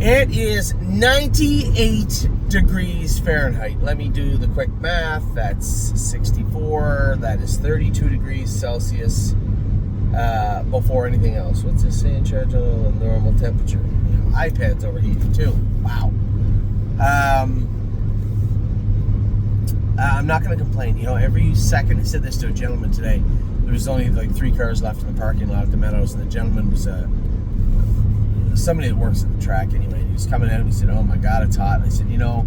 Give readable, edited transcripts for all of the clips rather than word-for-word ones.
It is 98 degrees Fahrenheit. Let me do the quick math. That's 64. That is 32 degrees Celsius before anything else. What's this saying? Charge on normal temperature. You know, iPad's overheating too. Wow. I'm not going to complain. You know, every second, I said this to a gentleman today. There was only like 3 cars left in the parking lot at the Meadows, and the gentleman was somebody that works at the track anyway. He was coming out and he said, "Oh my God, it's hot." And I said, "You know,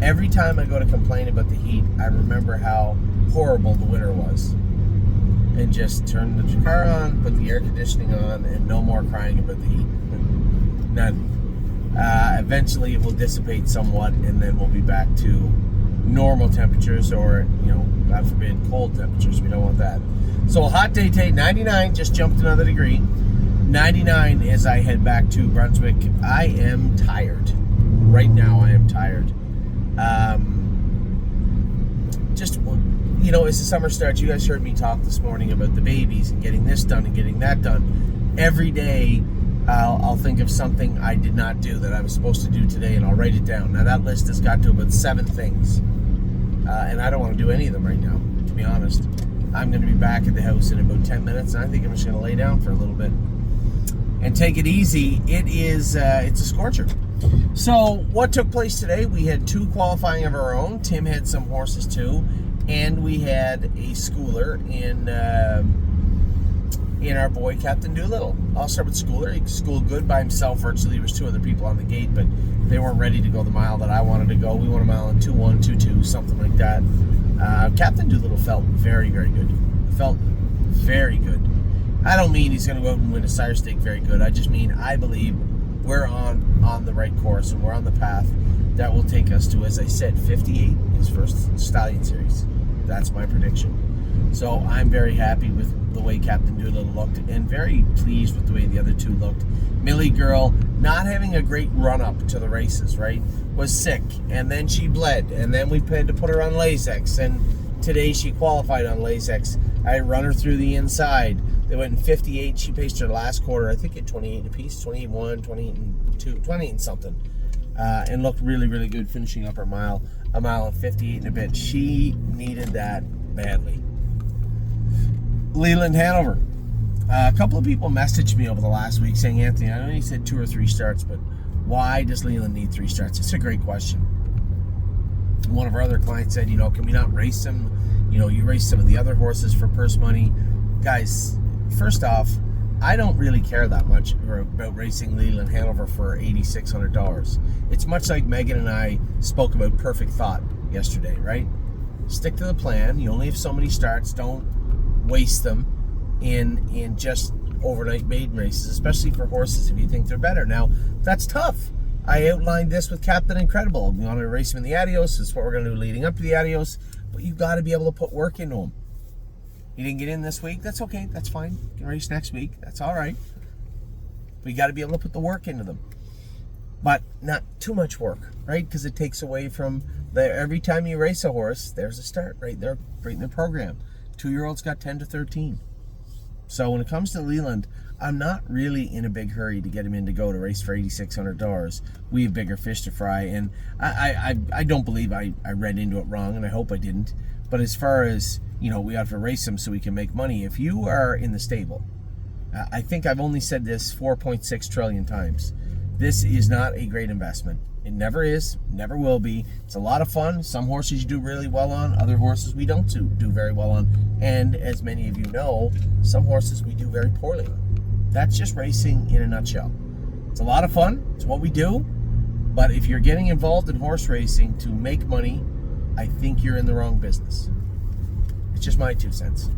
every time I go to complain about the heat, I remember how horrible the winter was. And just turn the car on, put the air conditioning on, and no more crying about the heat. None. Eventually it will dissipate somewhat, and then we'll be back to normal temperatures, or, you know, God forbid, cold temperatures. We don't want that. So a hot day today, 99, just jumped another degree. 99 as I head back to Brunswick. I am tired. Right now I am tired. Just, you know, as the summer starts, you guys heard me talk this morning about the babies and getting this done and getting that done. Every day I'll think of something I did not do that I was supposed to do today, and I'll write it down. Now that list has got to about 7 things. And I don't want to do any of them right now, to be honest. I'm going to be back at the house in about 10 minutes, and I think I'm just going to lay down for a little bit and take it easy. It's a scorcher. So what took place today? We had 2 qualifying of our own. Tim had some horses too, and we had a schooler in our boy Captain Doolittle. I'll start with schooler. He schooled good by himself virtually. There was 2 other people on the gate, but they weren't ready to go the mile that I wanted to go. We went a mile in 2:1, 2:2, something like that. Captain Doolittle felt very, very good. Felt very good. I don't mean he's going to go out and win a sire stake very good. I just mean I believe we're on the right course, and we're on the path that will take us to, as I said, 58, his first Stallion Series. That's my prediction. So I'm very happy with the way Captain Doolittle looked, and very pleased with the way the other 2 looked. Millie Girl, not having a great run-up to the races, right, was sick, and then she bled, and then we had to put her on Lasix, and today she qualified on Lasix. I run her through the inside. They went in 58. She paced her last quarter, I think at 28 apiece, 28-1, 28-2, 28 and something, and looked really, really good, finishing up her mile, a mile and 58 and a bit. She needed that badly. Leland Hanover. A couple of people messaged me over the last week saying, "Anthony, I know you said 2 or 3 starts, but why does Leland need 3 starts?" It's a great question. One of our other clients said, you know, can we not race him? You know, you race some of the other horses for purse money. Guys, first off, I don't really care that much about racing Leland Hanover for $8,600. It's much like Megan and I spoke about Perfect Thought yesterday, right? Stick to the plan. You only have so many starts. Don't waste them in just overnight maiden races, especially for horses if you think they're better. Now, that's tough. I outlined this with Captain Incredible. We want to race him in the Adios. That's what we're going to do leading up to the Adios. But you've got to be able to put work into him. He didn't get in this week. That's okay. That's fine. You can race next week. That's all right. But you got to be able to put the work into them. But not too much work, right? Because it takes away from every time you race a horse, there's a start right there, right in the program. 2-year-olds got 10 to 13. So when it comes to Leland, I'm not really in a big hurry to get him in to go to race for $8,600. We have bigger fish to fry, and I don't believe I read into it wrong, and I hope I didn't. But as far as, you know, we have to race him so we can make money. If you are in the stable, I think I've only said this 4.6 trillion times. This is not a great investment. It never is, never will be. It's a lot of fun. Some horses you do really well on, other horses we don't do very well on. And as many of you know, some horses we do very poorly on. That's just racing in a nutshell. It's a lot of fun. It's what we do. But if you're getting involved in horse racing to make money, I think you're in the wrong business. It's just my 2 cents.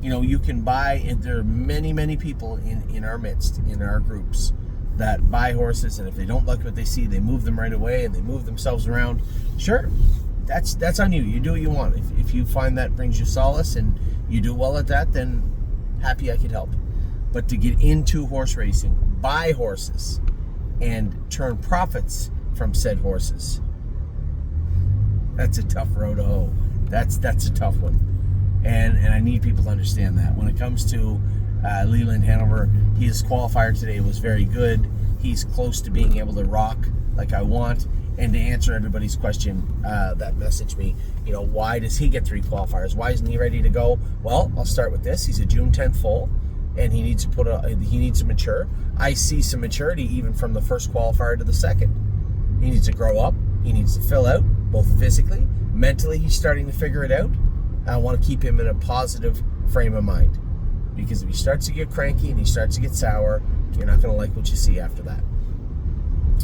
You know, you can buy, and there are many, many people in our midst, in our groups, that buy horses, and if they don't like what they see, they move them right away, and they move themselves around. Sure, that's on you. You do what you want. If you find that brings you solace and you do well at that, then happy I could help. But to get into horse racing, buy horses, and turn profits from said horses, that's a tough road to hoe. That's a tough one. And I need people to understand that. When it comes to Leland Hanover, his qualifier today was very good. he's close to being able to rock like I want. And to answer everybody's question that messaged me, why does he get 3 qualifiers? Why isn't he ready to go? Well, I'll start with this. He's a June 10th foal, and he needs to mature. I see some maturity even from the first qualifier to the second. He needs to grow up. He needs to fill out, both physically, mentally. He's starting to figure it out. I want to keep him in a positive frame of mind, because if he starts to get cranky and he starts to get sour, you're not going to like what you see after that.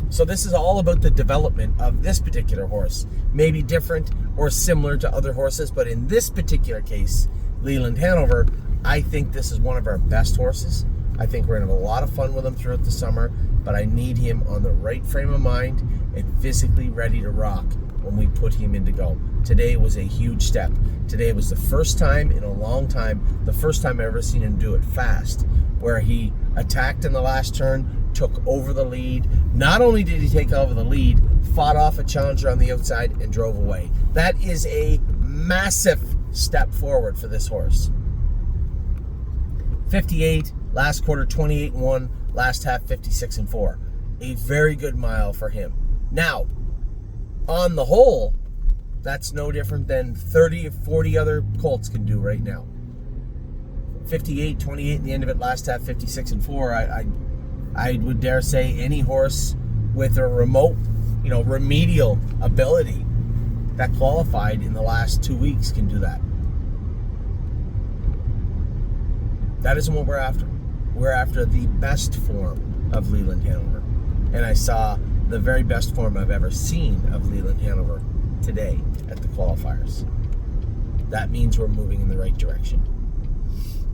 So this is all about the development of this particular horse. Maybe different or similar to other horses, but in this particular case, Leland Hanover, I think this is one of our best horses. I think we're going to have a lot of fun with him throughout the summer, but I need him on the right frame of mind and physically ready to rock when we put him in to go. Today was a huge step. Today was the first time in a long time, the first time I've ever seen him do it fast, where he attacked in the last turn, took over the lead. Not only did he take over the lead, fought off a challenger on the outside and drove away. That is a massive step forward for this horse. 58, last quarter 28-1, last half 56-4. A very good mile for him. Now, on the whole, that's no different than 30 or 40 other colts can do right now. 58, 28 in the end of it, last half 56-4. I would dare say any horse with a remote, remedial ability that qualified in the last 2 weeks can do that. That isn't what we're after. We're after the best form of Leland Hanover. And I saw the very best form I've ever seen of Leland Hanover today at the qualifiers. That means we're moving in the right direction.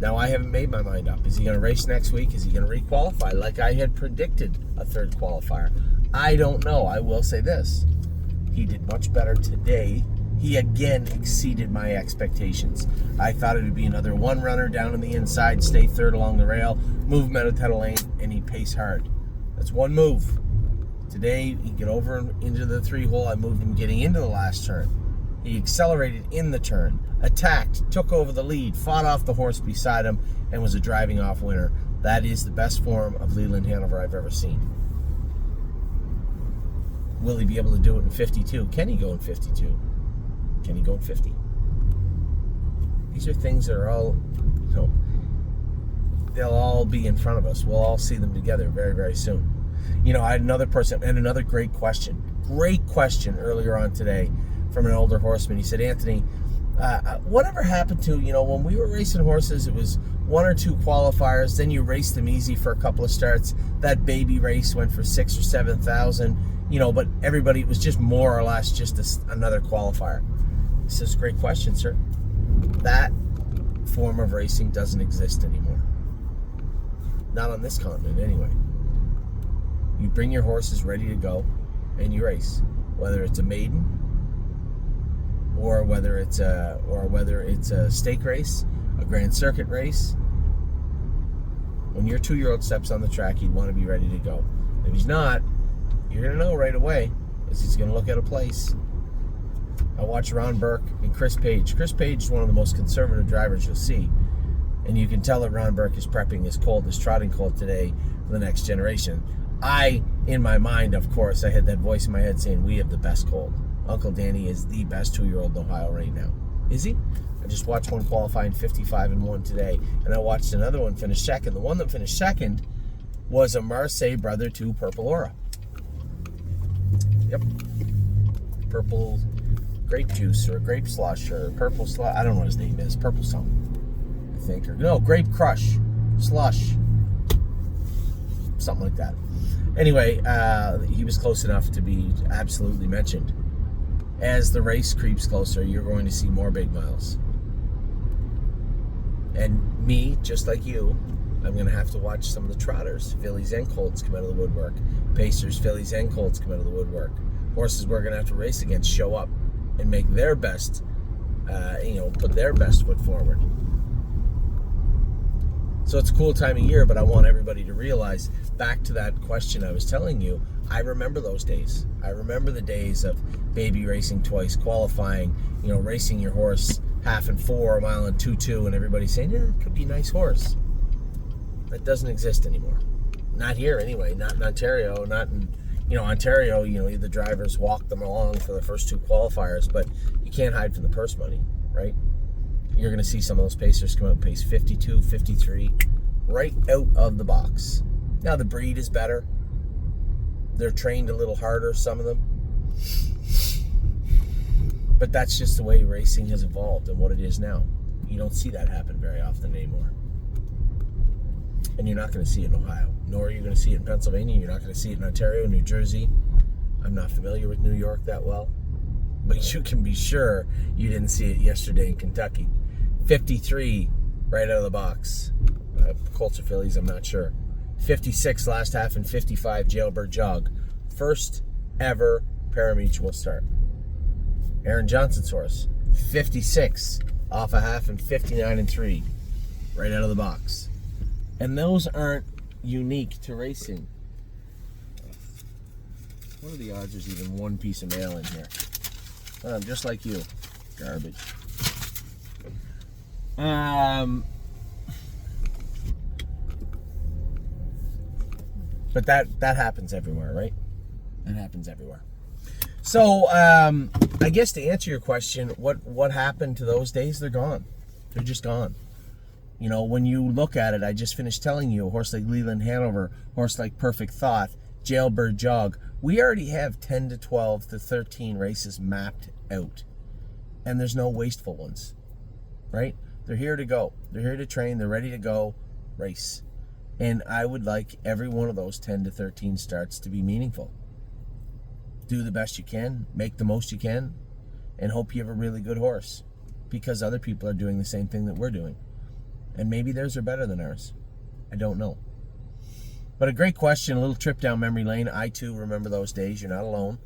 Now, I haven't made my mind up. Is he going to race next week? Is he going to requalify like I had predicted a third qualifier? I don't know. I will say this. He did much better today. He again exceeded my expectations. I thought it would be another one runner down on the inside, stay third along the rail, move him out of Tuttle Lane, and he pace hard. That's one move. Today, he get over into the 3-hole. I moved him getting into the last turn. He accelerated in the turn, attacked, took over the lead, fought off the horse beside him, and was a driving off winner. That is the best form of Leland Hanover I've ever seen. Will he be able to do it in 52? Can he go in 52? Can he go in 50? These are things that are all, they'll all be in front of us. We'll all see them together very, very soon. I had another person, and another great question earlier on today from an older horseman. He said, Anthony, whatever happened to, when we were racing horses, it was 1 or 2 qualifiers, then you raced them easy for a couple of starts. That baby race went for 6,000 or 7,000, but everybody, it was just more or less just another qualifier. He says, great question, sir. That form of racing doesn't exist anymore. Not on this continent, anyway. You bring your horses ready to go, and you race. Whether it's a maiden, or whether it's a stake race, a Grand Circuit race. When your 2-year-old steps on the track, you'd want to be ready to go. If he's not, you're going to know right away, because he's going to look at a place. I watched Ron Burke and Chris Page. Chris Page is one of the most conservative drivers you'll see. And you can tell that Ron Burke is prepping his trotting colt today for the next generation. In my mind, of course, I had that voice in my head saying, we have the best colt. Uncle Danny is the best 2-year-old in Ohio right now. Is he? I just watched one qualifying 55-1 today, and I watched another one finish second. The one that finished second was a Marseille brother to Purple Aura. Yep. Purple grape juice or grape slush or purple slush. I don't know what his name is. Purple something, I think. Or no, grape crush. Slush. Something like that. Anyway, he was close enough to be absolutely mentioned. As the race creeps closer, you're going to see more big miles. And me, just like you, I'm going to have to watch some of the trotters, fillies and colts, come out of the woodwork. Pacers, fillies and colts come out of the woodwork. Horses we're going to have to race against show up and make their best, put their best foot forward. So it's a cool time of year, but I want everybody to realize, back to that question I was telling you, I remember those days. I remember the days of baby racing twice, qualifying, racing your horse 1/2 and 4, 1 mile and 2.2, and everybody saying, yeah, it could be a nice horse. That doesn't exist anymore. Not here anyway, not in Ontario, not in, Ontario, the drivers walk them along for the first 2 qualifiers, but you can't hide from the purse money, right? You're going to see some of those pacers come out and pace 52, 53, right out of the box. Now, the breed is better. They're trained a little harder, some of them. But that's just the way racing has evolved and what it is now. You don't see that happen very often anymore. And you're not going to see it in Ohio, nor are you going to see it in Pennsylvania. You're not going to see it in Ontario, New Jersey. I'm not familiar with New York that well, but you can be sure you didn't see it yesterday in Kentucky. 53 right out of the box. Colts or Phillies, I'm not sure. 56 last half and 55 Jailbird Jog. First ever pari-mutuel start. Aaron Johnson's horse, 56 off a half and 59 and 3 right out of the box. And those aren't unique to racing. What are the odds there's even one piece of mail in here? Just like you. Garbage. But that happens everywhere, right? That happens everywhere. So, I guess to answer your question, what happened to those days? They're gone. They're just gone. When you look at it, I just finished telling you, a horse like Leland Hanover, horse like Perfect Thought, Jailbird Jog, we already have 10 to 12 to 13 races mapped out. And there's no wasteful ones, right? They're here to go. They're here to train. They're ready to go race. And I would like every one of those 10 to 13 starts to be meaningful. Do the best you can, make the most you can, and hope you have a really good horse, because other people are doing the same thing that we're doing. And maybe theirs are better than ours. I don't know. But a great question, a little trip down memory lane. I too remember those days. You're not alone.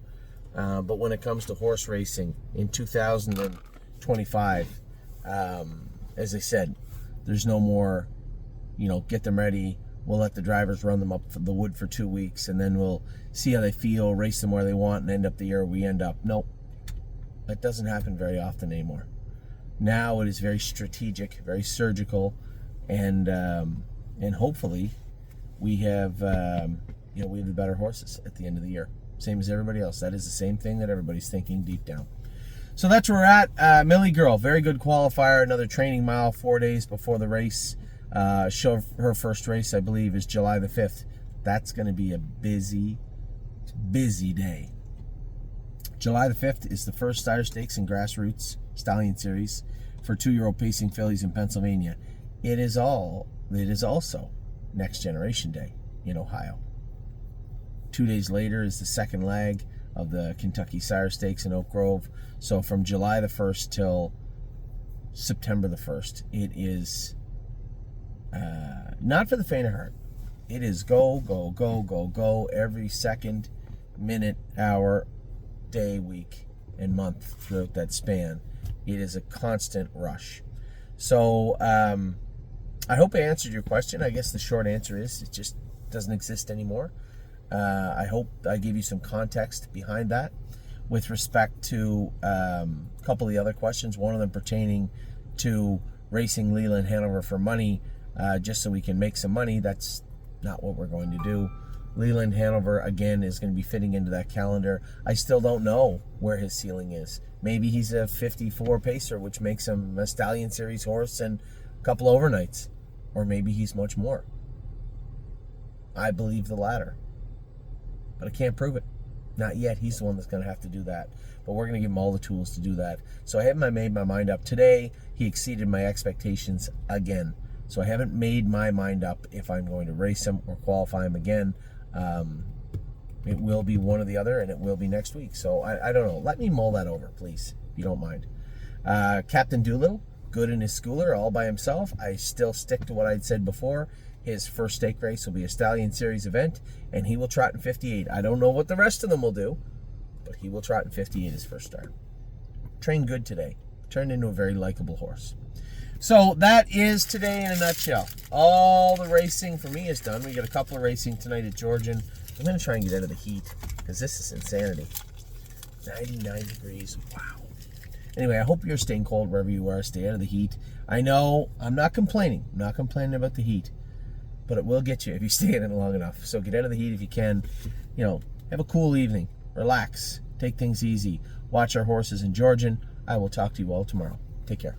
But when it comes to horse racing in 2025, as I said, there's no more, get them ready. We'll let the drivers run them up the wood for 2 weeks, and then we'll see how they feel, race them where they want, and end up the year we end up. Nope. That doesn't happen very often anymore. Now it is very strategic, very surgical, and hopefully we have we have the better horses at the end of the year, same as everybody else. That is the same thing that everybody's thinking deep down. So that's where we're at. Millie Girl, very good qualifier, another training mile 4 days before the race. Her first race, I believe, is July the 5th. That's going to be a busy day. July the 5th is the first Sire Stakes and Grassroots Stallion Series for 2-year-old pacing fillies in Pennsylvania. It is also Next Generation Day in Ohio. 2 days later is the second leg of the Kentucky Sire Stakes in Oak Grove. So from July the 1st till September the 1st, it is not for the faint of heart. It is go, go, go, go, go every second, minute, hour, day, week, and month throughout that span. It is a constant rush. So I hope I answered your question. I guess the short answer is it just doesn't exist anymore. I hope I gave you some context behind that with respect to a couple of the other questions, one of them pertaining to racing Leland Hanover for money, just so we can make some money. That's not what we're going to do. Leland Hanover, again, is going to be fitting into that calendar. I still don't know where his ceiling is. Maybe he's a 54 pacer, which makes him a Stallion Series horse and a couple overnights. Or maybe he's much more. I believe the latter. But I can't prove it. Not yet. He's the one that's going to have to do that. But we're going to give him all the tools to do that. So I haven't made my mind up. Today, he exceeded my expectations again. So I haven't made my mind up if I'm going to race him or qualify him again. It will be one or the other, and it will be next week. So I don't know. Let me mull that over, please, if you don't mind. Captain Doolittle, good in his schooler, all by himself. I still stick to what I'd said before. His first stake race will be a Stallion Series event, and he will trot in 58. I don't know what the rest of them will do, but he will trot in 58 his first start. Trained good today. Turned into a very likable horse. So that is today in a nutshell. All the racing for me is done. We got a couple of racing tonight at Georgian. I'm going to try and get out of the heat because this is insanity. 99 degrees. Wow. Anyway, I hope you're staying cold wherever you are. Stay out of the heat. I know I'm not complaining. I'm not complaining about the heat. but it will get you if you stay in it long enough. So get out of the heat if you can. You know, have a cool evening. Relax. Take things easy. Watch our horses in Georgian. I will talk to you all tomorrow. Take care.